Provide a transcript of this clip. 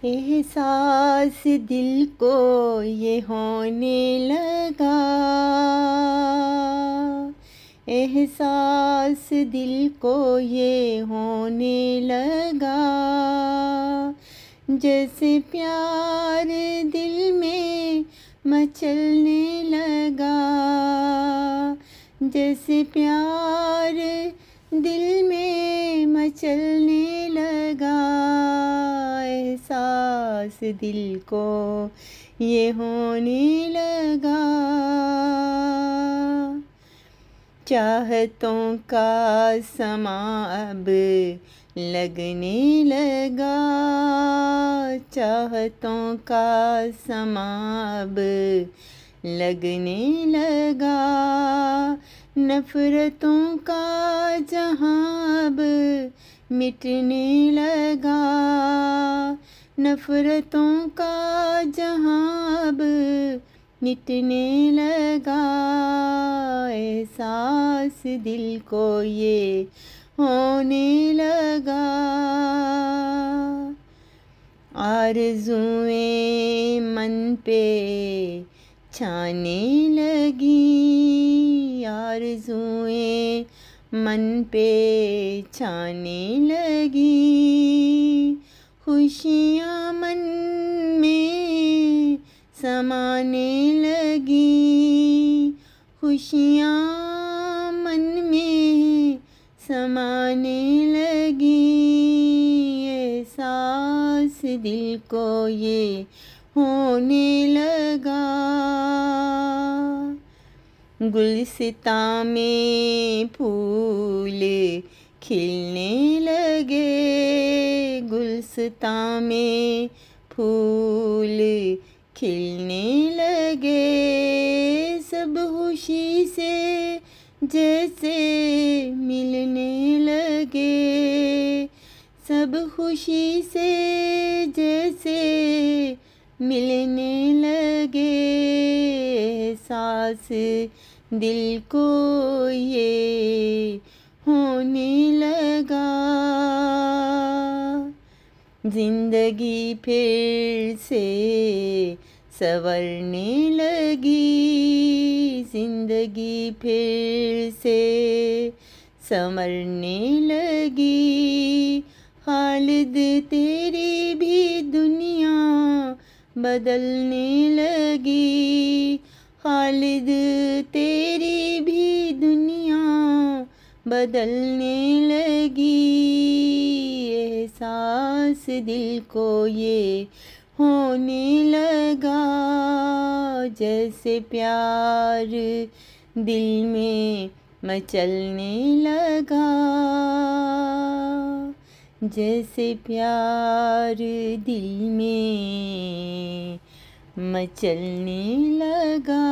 एहसास दिल को ये होने लगा, एहसास दिल को ये होने लगा, जैसे प्यार दिल में मचलने लगा, जैसे प्यार दिल में मचलने लगा। एहसास दिल को ये होने लगा, चाहतों का समा अब लगने लगा, चाहतों का समा अब लगने लगा, नफ़रतों का जहां अब मिटने लगा, नफ़रतों का जहां अब मिटने लगा। एहसास दिल को ये होने लगा, आरज़ुएं मन पे छाने लगी, आरज़ुएं मन पे छाने लगी, खुशियाँ मन में समाने लगी, खुशियाँ मन में समाने लगी। एहसास दिल को ये होने लगा, गुलसितां में फूल खिलने लगे, गुलसितां में फूल खिलने लगे, सब खुशी से जैसे मिलने लगे, सब खुशी से जैसे मिलने लगे। एहसास दिल को ये होने लगा, जिंदगी फिर से संवरने लगी, जिंदगी फिर से संवरने लगी, खालिद तेरी भी दुनिया बदलने लगी, खालिद तेरी भी दुनिया बदलने लगी। एहसास दिल को ये होने लगा, जैसे प्यार दिल में मचलने लगा, जैसे प्यार दिल में मचलने लगा।